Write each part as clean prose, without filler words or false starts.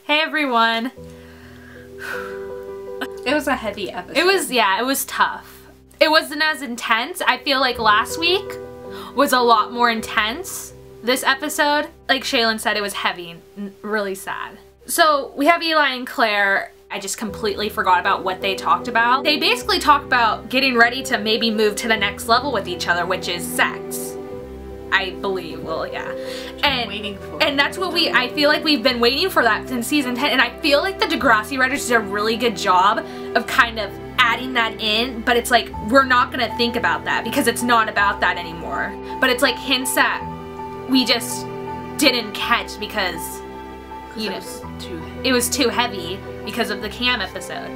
Hey everyone. It was a heavy episode. It was tough. It wasn't as intense. I feel like last week was a lot more intense. This episode, like Shaylin said, it was heavy and really sad. So we have Eli and Claire. I just completely forgot about what they talked about. They basically talk about getting ready to maybe move to the next level with each other, which is sex. I believe, well, yeah. And that's what I feel like we've been waiting for that since season 10, and I feel like the Degrassi writers did a really good job of kind of adding that in, but it's like, we're not gonna think about that because it's not about that anymore. But it's like hints that we just didn't catch because, you know, it was too heavy because of the Cam episode.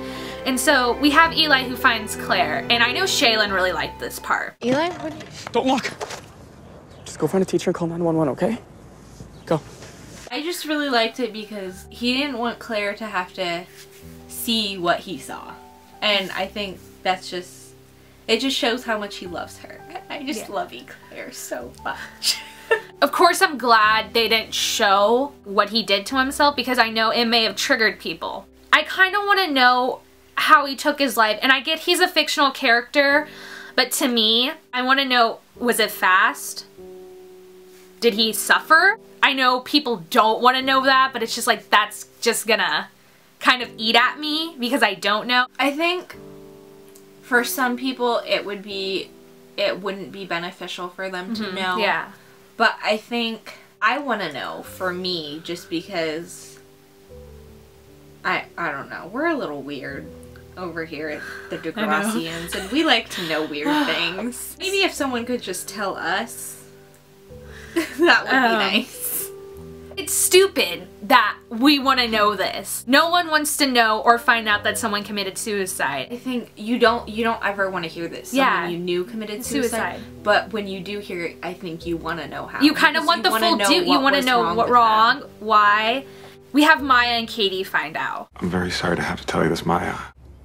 And so we have Eli who finds Claire, and I know Shaylin really liked this part. Eli, what? Don't look! Just go find a teacher and call 911, okay? Go. I just really liked it because he didn't want Claire to have to see what he saw. And I think that's just, it just shows how much he loves her. I just love Claire so much. Of course I'm glad they didn't show what he did to himself because I know it may have triggered people. I kind of want to know how he took his life, and I get he's a fictional character, but to me, I want to know, was it fast? Did he suffer? I know people don't want to know that, but it's just like, that's just gonna kind of eat at me because I don't know. I think for some people it wouldn't be beneficial for them to know. Yeah. But I think I want to know for me just because I don't know. We're a little weird over here at the Degrassians and we like to know weird things. Maybe if someone could just tell us, that would be nice. It's stupid that we want to know this. No one wants to know or find out that someone committed suicide. I think you don't ever want to hear this. Someone you knew committed suicide. But when you do hear it, I think you want to know how. You kind of want the full do. You want to know what wrong, why. We have Maya and Katie find out. I'm very sorry to have to tell you this, Maya.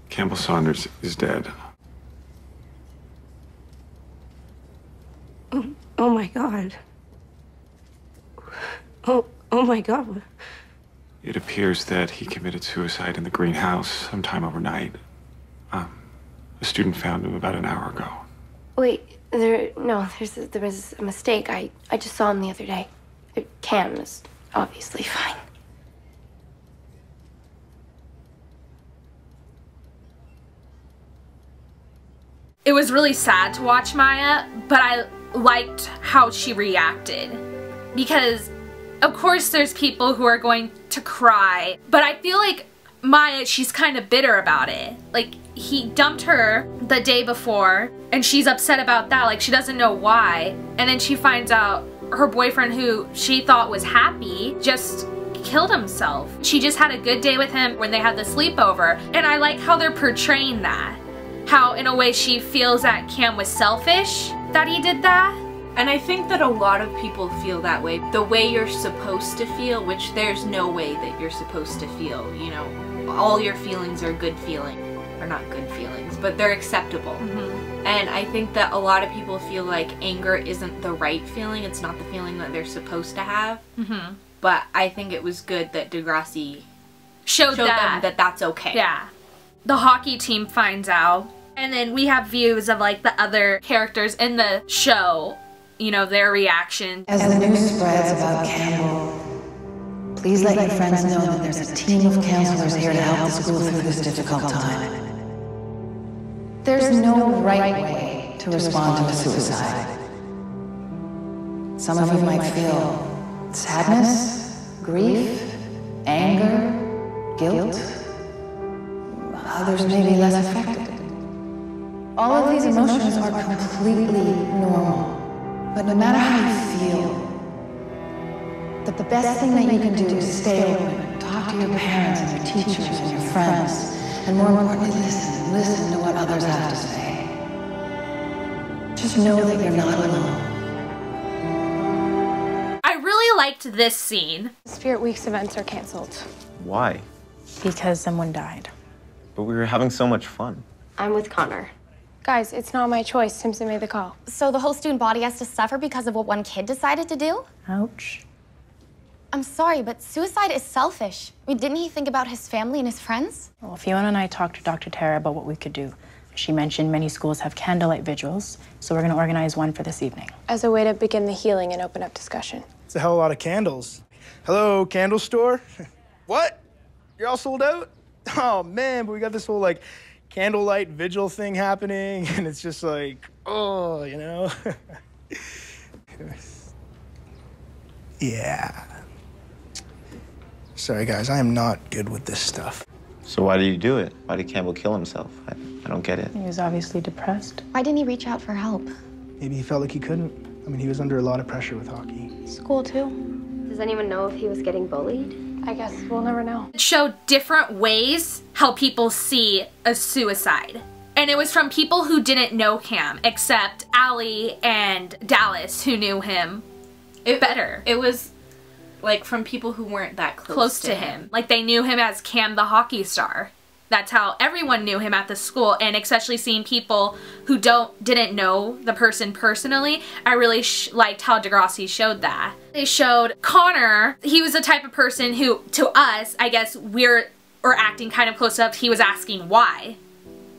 Campbell Saunders is dead. Oh my God. Oh my God. It appears that he committed suicide in the greenhouse sometime overnight. A student found him about an hour ago. Wait, there was a mistake. I just saw him the other day. Cam is obviously fine. It was really sad to watch Maya, but I liked how she reacted. Because, of course, there's people who are going to cry, but I feel like Maya, she's kind of bitter about it. Like, he dumped her the day before, and she's upset about that. Like, she doesn't know why. And then she finds out her boyfriend, who she thought was happy, just killed himself. She just had a good day with him when they had the sleepover. And I like how they're portraying that. How, in a way, she feels that Cam was selfish that he did that. And I think that a lot of people feel that way. The way you're supposed to feel, which there's no way that you're supposed to feel, you know. All your feelings are good feelings. Or not good feelings, but they're acceptable. And I think that a lot of people feel like anger isn't the right feeling. It's not the feeling that they're supposed to have. But I think it was good that Degrassi showed them that that's okay. Yeah. The hockey team finds out. And then we have views of like the other characters in the show, you know, their reaction. As the news spreads about Campbell, please let your friends know that there's a team of counselors here to help the school through this difficult time. There's no right way to respond to a suicide. Some of you might feel sadness, grief, anger, guilt. Others may be less affected. All of these emotions are completely normal. But no matter how you feel, the best thing that you can do is stay open, talk to your parents and your teachers and your friends, and more importantly, listen to what others have to say. Just know that you're not alone. I really liked this scene. Spirit Week's events are canceled. Why? Because someone died. But we were having so much fun. I'm with Connor. Guys, it's not my choice. Simpson made the call. So the whole student body has to suffer because of what one kid decided to do? Ouch. I'm sorry, but suicide is selfish. I mean, didn't he think about his family and his friends? Well, Fiona and I talked to Dr. Tara about what we could do. She mentioned many schools have candlelight vigils, so we're going to organize one for this evening. As a way to begin the healing and open up discussion. It's a hell of a lot of candles. Hello, candle store? What? You're all sold out? Oh, man, but we got this whole, like, candlelight vigil thing happening, and it's just like, oh, you know? Yeah. Sorry, guys, I am not good with this stuff. So why did you do it? Why did Campbell kill himself? I don't get it. He was obviously depressed. Why didn't he reach out for help? Maybe he felt like he couldn't. I mean, he was under a lot of pressure with hockey. School, too. Does anyone know if he was getting bullied? I guess we'll never know. It showed different ways how people see a suicide. And it was from people who didn't know Cam, except Allie and Dallas, who knew him better. It was like from people who weren't that close to him. Like they knew him as Cam the hockey star. That's how everyone knew him at the school, and especially seeing people who didn't know the person personally, I really liked how Degrassi showed that. They showed Connor, he was the type of person who, to us, I guess we're acting kind of close up, he was asking why.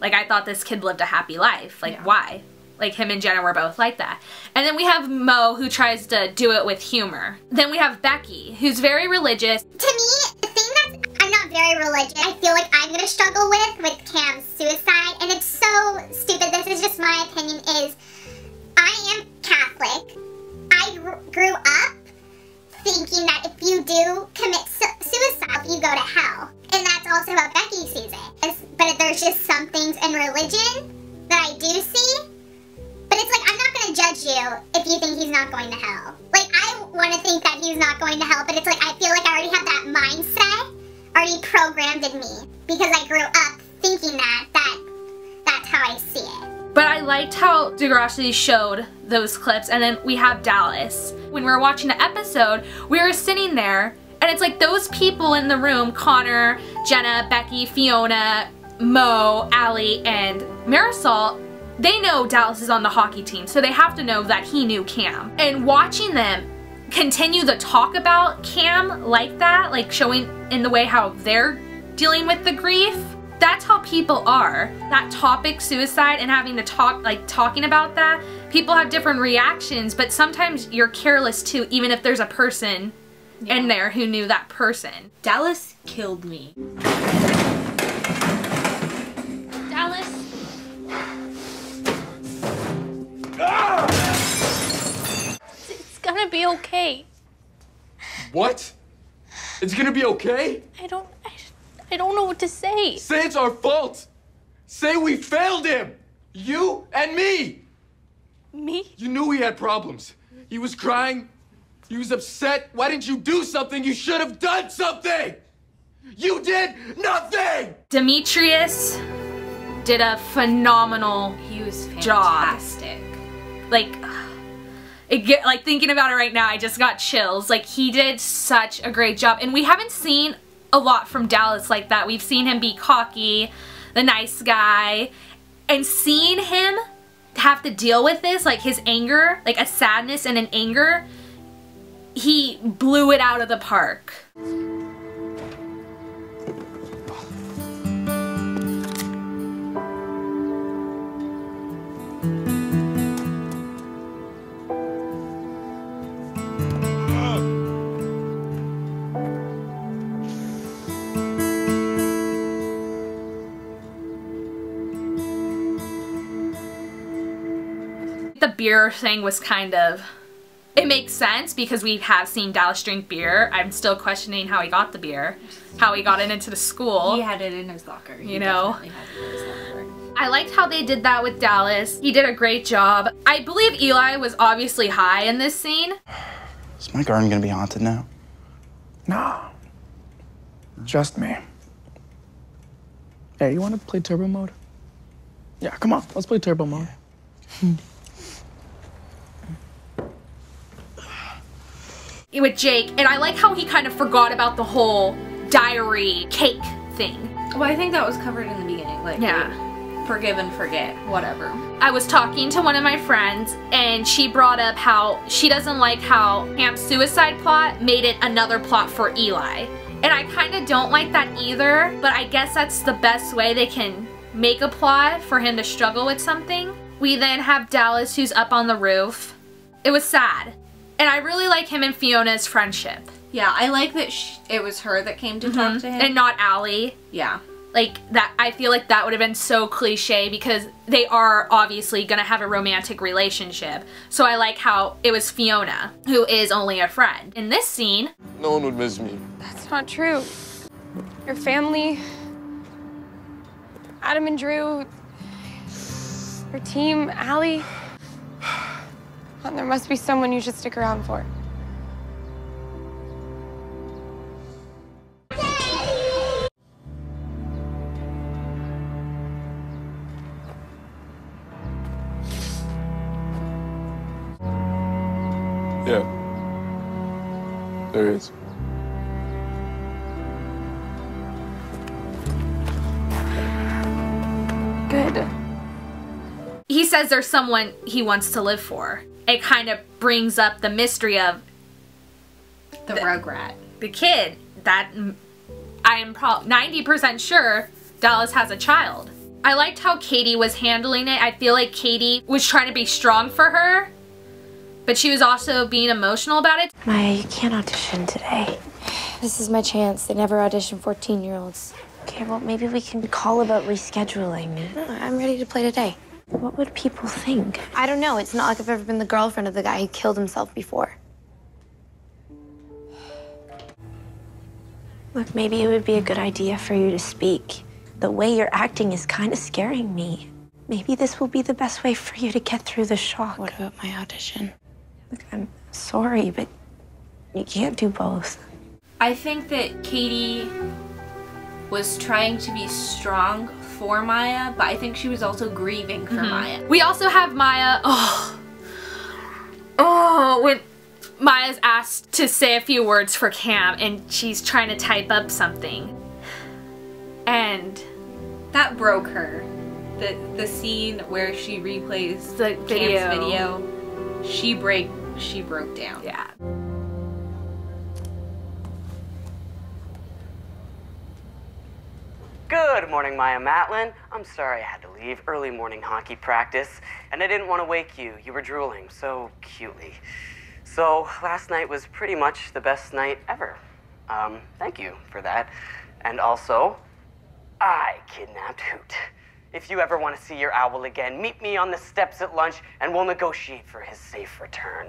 Like, I thought this kid lived a happy life. Like, why? Like, him and Jenna were both like that. And then we have Mo, who tries to do it with humor. Then we have Becky, who's very religious. To me, the thing that's, I'm not very religious, I feel like I'm gonna struggle with Cam's suicide, and it's so stupid, this is just my opinion, is I am Catholic. I grew up thinking that if you do commit suicide, you go to hell. And that's also how Becky sees it. But there's just some things in religion that I do see. But it's like, I'm not going to judge you if you think he's not going to hell. Like, I want to think that he's not going to hell, but it's like, I feel like I already have that mindset already programmed in me. Because I grew up thinking that's how I see it. But I liked how Degrassi showed those clips, and then we have Dallas. When we were watching the episode, we were sitting there, and it's like those people in the room, Connor, Jenna, Becky, Fiona, Mo, Allie, and Marisol, they know Dallas is on the hockey team, so they have to know that he knew Cam. And watching them continue to talk about Cam like that, like showing in the way how they're dealing with the grief, that's how people are. That topic, suicide, and having to talk, like talking about that, people have different reactions, but sometimes you're careless too, even if there's a person in there who knew that person. Dallas killed me. Dallas. It's gonna be okay. What? It's gonna be okay? I don't know what to say. Say it's our fault. Say we failed him. You and me. Me? You knew he had problems. He was crying. He was upset. Why didn't you do something? You should have done something. You did nothing. Demetrius did a phenomenal job. Like, like thinking about it right now, I just got chills. Like, he did such a great job, and we haven't seen a lot from Dallas like that. We've seen him be cocky, the nice guy, and seeing him have to deal with this, like his anger, like a sadness and an anger, he blew it out of the park. The beer thing was kind of, it makes sense because we have seen Dallas drink beer. I'm still questioning how he got the beer, how he got it into the school. He had it in his locker. You know? I liked how they did that with Dallas. He did a great job. I believe Eli was obviously high in this scene. Is my garden gonna be haunted now? Nah. Just me. Hey, you wanna play turbo mode? Yeah, come on, let's play turbo mode. With Jake, and I like how he kind of forgot about the whole diary cake thing. Well, I think that was covered in the beginning. Like, yeah. forgive and forget, whatever. I was talking to one of my friends and she brought up how she doesn't like how Cam's suicide plot made it another plot for Eli. And I kind of don't like that either, but I guess that's the best way they can make a plot for him to struggle with something. We then have Dallas who's up on the roof. It was sad. And I really like him and Fiona's friendship. Yeah, I like that it was her that came to talk to him. And not Allie. Yeah. Like, that, I feel like that would have been so cliche because they are obviously gonna have a romantic relationship. So I like how it was Fiona, who is only a friend. In this scene... No one would miss me. That's not true. Your family, Adam and Drew, your team, Allie. And there must be someone you should stick around for. Yeah. There is. Good. He says there's someone he wants to live for. It kind of brings up the mystery of the Rugrat. The kid that I am 90% sure Dallas has a child. I liked how Katie was handling it. I feel like Katie was trying to be strong for her, but she was also being emotional about it. Maya, you can't audition today. This is my chance. They never audition 14-year-olds. Okay, well, maybe we can call about rescheduling. No, I'm ready to play today. What would people think? I don't know. It's not like I've ever been the girlfriend of the guy who killed himself before. Look, maybe it would be a good idea for you to speak. The way you're acting is kind of scaring me. Maybe this will be the best way for you to get through the shock. What about my audition? Look, I'm sorry, but you can't do both. I think that Katie was trying to be strong for Maya, but I think she was also grieving for Maya. We also have Maya, when Maya's asked to say a few words for Cam and she's trying to type up something. And that broke her. The scene where she replays the Cam's video, she broke down. Yeah. Good morning, Maya Matlin. I'm sorry I had to leave. Early morning hockey practice, and I didn't want to wake you. You were drooling so cutely. So last night was pretty much the best night ever. Thank you for that. And also, I kidnapped Hoot. If you ever want to see your owl again, meet me on the steps at lunch, and we'll negotiate for his safe return.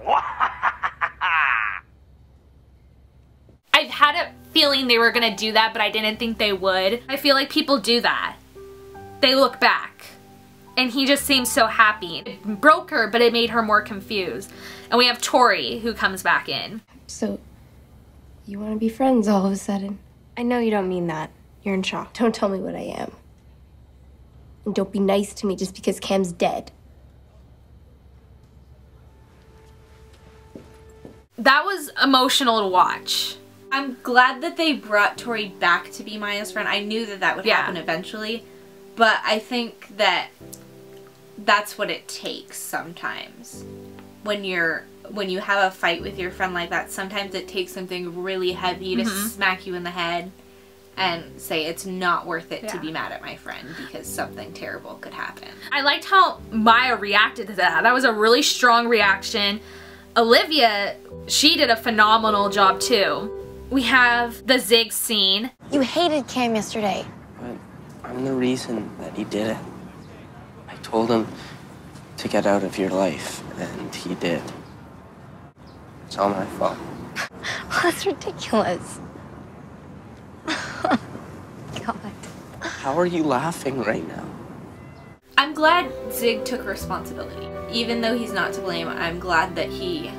I've had a feeling they were gonna do that, but I didn't think they would. I feel like people do that. They look back. And he just seems so happy. It broke her, but it made her more confused. And we have Tori, who comes back in. So, you want to be friends all of a sudden? I know you don't mean that. You're in shock. Don't tell me what I am. And don't be nice to me just because Cam's dead. That was emotional to watch. I'm glad that they brought Tori back to be Maya's friend. I knew that that would happen eventually, but I think that that's what it takes sometimes. When you have a fight with your friend like that, sometimes it takes something really heavy to smack you in the head and say it's not worth it to be mad at my friend because something terrible could happen. I liked how Maya reacted to that. That was a really strong reaction. Olivia, she did a phenomenal job too. We have the Zig scene. You hated Cam yesterday. But I'm the reason that he did it. I told him to get out of your life, and he did. It's all my fault. Well, that's ridiculous. God. How are you laughing right now? I'm glad Zig took responsibility. Even though he's not to blame, I'm glad that he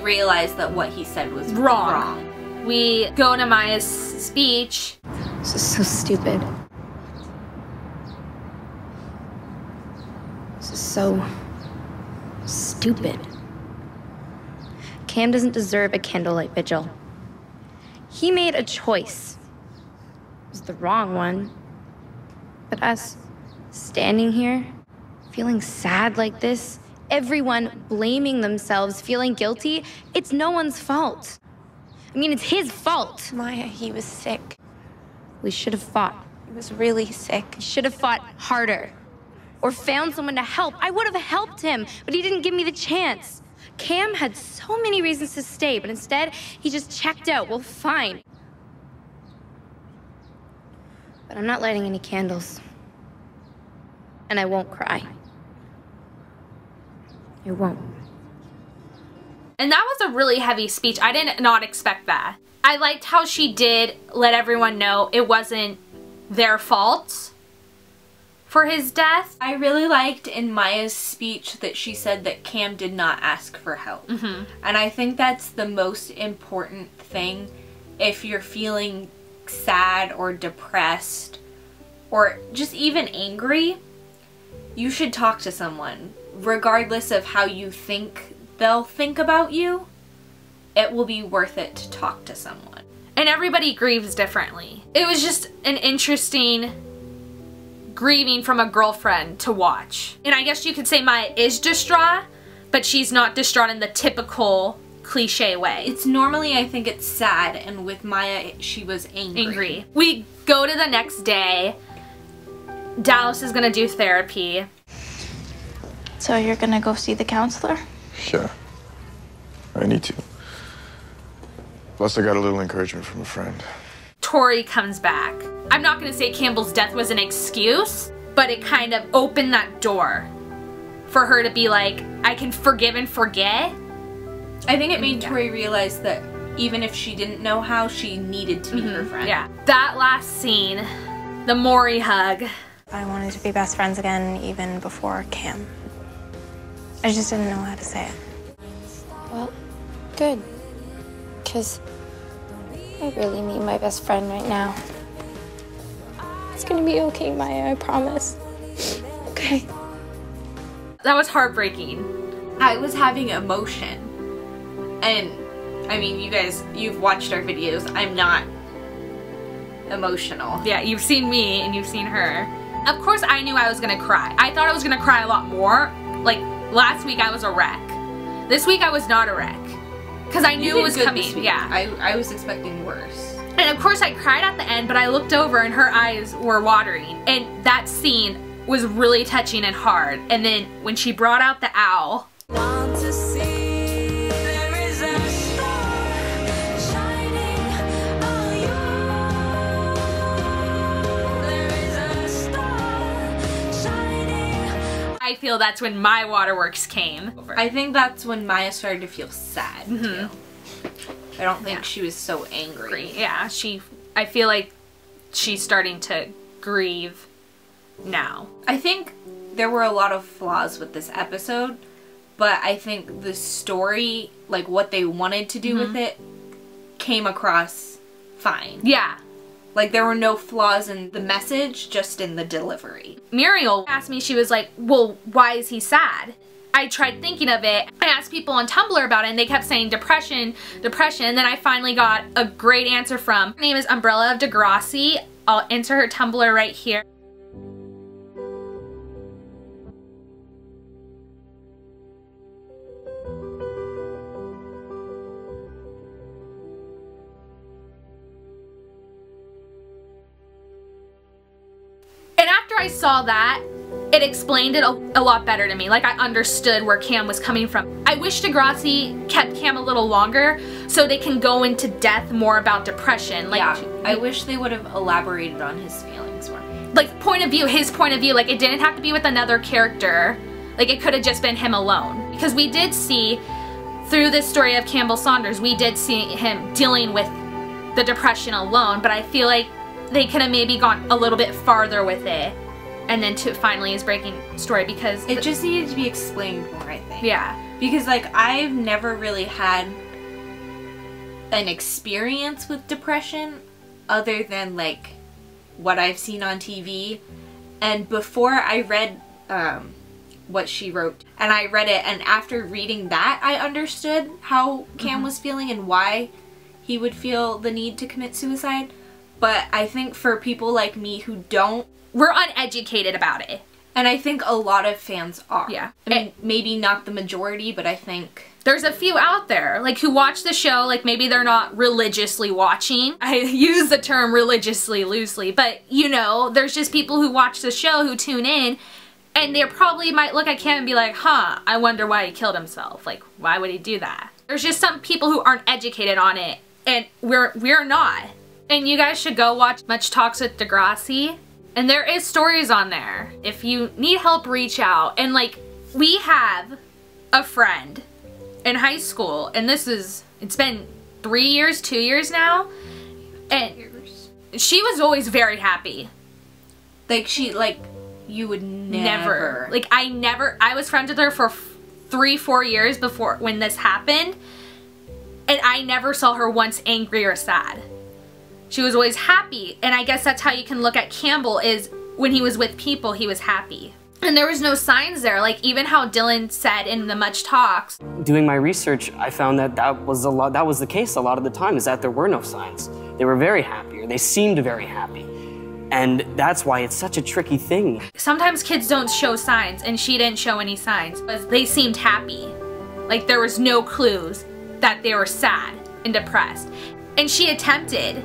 realized that what he said was wrong. We go to Maya's speech. This is so stupid. This is so stupid. Cam doesn't deserve a candlelight vigil. He made a choice. It was the wrong one. But us, Standing here, feeling sad like this, everyone blaming themselves, feeling guilty, it's no one's fault. I mean, it's his fault. Maya, he was sick. We should have fought. He was really sick. Should have fought harder. Or found someone to help. I would have helped him, but he didn't give me the chance. Cam had so many reasons to stay, but instead, he just checked out. Well, fine. But I'm not lighting any candles. And I won't cry. I won't. And that was a really heavy speech. I did not expect that. I liked how she did let everyone know it wasn't their fault for his death. I really liked in Maya's speech that she said that Cam did not ask for help. Mm-hmm. And I think that's the most important thing if you're feeling sad or depressed or just even angry. You should talk to someone. Regardless of how you think they'll think about you, it will be worth it to talk to someone. And everybody grieves differently. It was just an interesting grieving from a girlfriend to watch. And I guess you could say Maya is distraught, but she's not distraught in the typical cliche way. It's normally, I think it's sad, and with Maya, she was angry. We go to the next day. Dallas is gonna do therapy. So you're gonna go see the counselor? Sure. I need to. Plus, I got a little encouragement from a friend. Tori comes back. I'm not gonna say Campbell's death was an excuse, but it kind of opened that door for her to be like, I can forgive and forget. I think it made Tori realize that even if she didn't know how, she needed to be her friend. Yeah. That last scene, the Maury hug. I wanted to be best friends again even before Cam. I just didn't know how to say it. Well, good. Because I really need my best friend right now. It's gonna be okay, Maya, I promise. Okay. That was heartbreaking. I was having emotion. And, I mean, you guys, you've watched our videos. I'm not emotional. Yeah, you've seen me and you've seen her. Of course I knew I was gonna cry. I thought I was gonna cry a lot more. Like, last week I was a wreck. This week I was not a wreck. Because I knew it was coming. Yeah. I was expecting worse. And of course I cried at the end, but I looked over and her eyes were watering. And that scene was really touching and hard. And then when she brought out the owl. I feel that's when my waterworks came. I think that's when Maya started to feel sad too. I don't think she was so angry. Yeah, I feel like she's starting to grieve now. I think there were a lot of flaws with this episode, but I think the story, like what they wanted to do with it, came across fine. Yeah. Like, there were no flaws in the message, just in the delivery. Muriel asked me, she was like, well, why is he sad? I tried thinking of it. I asked people on Tumblr about it and they kept saying depression, depression. And then I finally got a great answer from, her name is Umbrella of Degrassi. I'll enter her Tumblr right here. And after I saw that, it explained it a lot better to me. Like, I understood where Cam was coming from. I wish Degrassi kept Cam a little longer so they can go into depth more about depression. Like, yeah, I wish they would have elaborated on his feelings more. Like, point of view, his point of view. Like, it didn't have to be with another character. Like, it could have just been him alone. Because we did see, through this story of Campbell Saunders, we did see him dealing with the depression alone. But I feel like they could have maybe gone a little bit farther with it. And then to finally his breaking story, because it just needed to be explained more, I think. Yeah. Because, like, I've never really had an experience with depression other than, like, what I've seen on TV. And before I read what she wrote, and I read it, and after reading that, I understood how Cam was feeling and why he would feel the need to commit suicide. But I think for people like me who don't, we're uneducated about it. And I think a lot of fans are. Yeah. I mean, maybe not the majority, but I think there's a few out there, like, who watch the show, like, maybe they're not religiously watching. I use the term religiously loosely, but, you know, there's just people who watch the show who tune in, and they probably might look at Cam and be like, huh, I wonder why he killed himself. Like, why would he do that? There's just some people who aren't educated on it, and we're not. And you guys should go watch Much Talks with Degrassi. And there is stories on there. If you need help, reach out. And like, we have a friend in high school, and it's been 3 years, 2 years now, and she was always very happy. Like, you would never. Like, I was friends with her for 3-4 years before when this happened, and I never saw her once angry or sad. She was always happy, and I guess that's how you can look at Campbell, is when he was with people, he was happy. And there was no signs there, like even how Dylan said in the Much Talks. Doing my research, I found that that was the case a lot of the time, is that there were no signs. They were very happy, or they seemed very happy. And that's why it's such a tricky thing. Sometimes kids don't show signs, and she didn't show any signs, but they seemed happy. Like there was no clues that they were sad and depressed. And she attempted.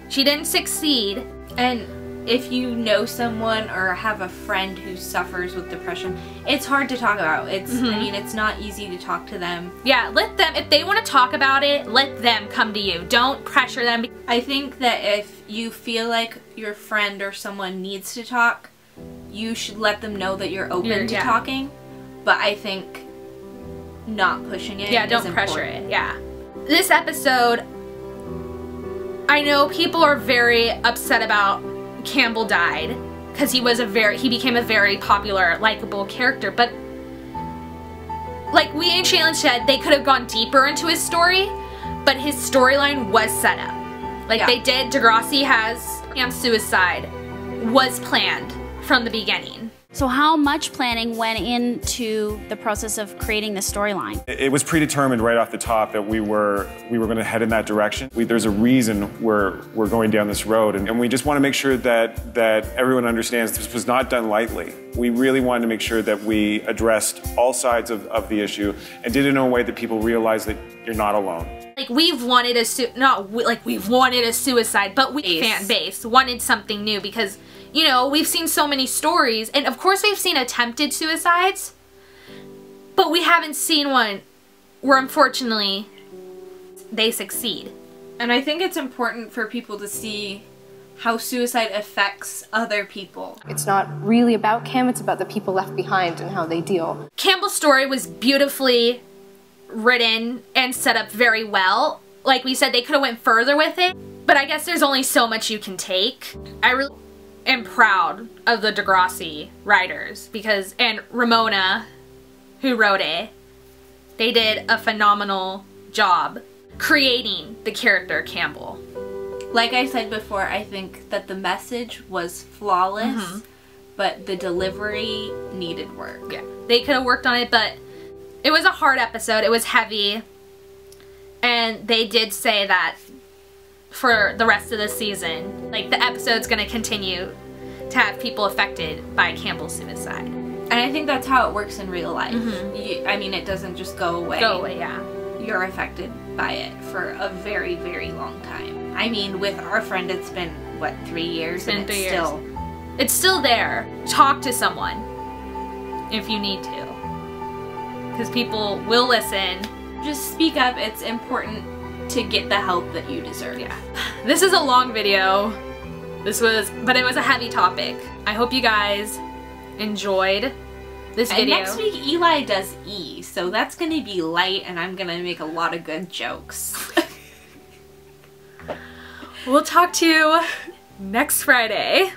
She didn't succeed. And if you know someone or have a friend who suffers with depression, it's hard to talk about. I mean, it's not easy to talk to them. Yeah, let them, if they want to talk about it, let them come to you. Don't pressure them. I think that if you feel like your friend or someone needs to talk, you should let them know that you're open to talking. But I think not pushing it. Yeah, don't pressure it. Yeah. This episode, I know people are very upset about Campbell died because he became a very popular, likable character, but like we and Shaylin said, they could have gone deeper into his story, but his storyline was set up. Like they did. Degrassi has Cam's suicide was planned from the beginning. So how much planning went into the process of creating the storyline? It was predetermined right off the top that we were going to head in that direction. There's a reason we're going down this road, and we just want to make sure that everyone understands this was not done lightly. We really wanted to make sure that we addressed all sides of the issue and did it in a way that people realize that you're not alone. Like we've wanted we've wanted a suicide, but fan base wanted something new because, you know, we've seen so many stories, and of course we've seen attempted suicides, but we haven't seen one where unfortunately they succeed. And I think it's important for people to see how suicide affects other people. It's not really about Cam, it's about the people left behind and how they deal. Campbell's story was beautifully written and set up very well. Like we said, they could have went further with it, but I guess there's only so much you can take. I really am proud of the Degrassi writers and Ramona, who wrote it, they did a phenomenal job creating the character Campbell. Like I said before, I think that the message was flawless, but the delivery needed work. Yeah, they could have worked on it, but it was a hard episode. It was heavy, and they did say that for the rest of the season, like the episode's gonna continue to have people affected by Campbell's suicide. And I think that's how it works in real life. I mean, it doesn't just go away. Yeah. You're affected by it for a very, very long time. I mean, with our friend, it's been, what, 3 years? It's been 3 years. It's still there. Talk to someone if you need to, because people will listen. Just speak up. It's important to get the help that you deserve. Yeah. This is a long video. But it was a heavy topic. I hope you guys enjoyed this video. And next week Eli does E, so that's gonna be light, and I'm gonna make a lot of good jokes. We'll talk to you next Friday.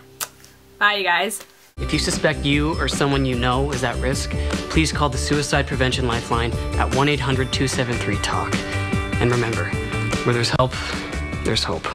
Bye, you guys. If you suspect you or someone you know is at risk, please call the Suicide Prevention Lifeline at 1-800-273-TALK. And remember, where there's help, there's hope.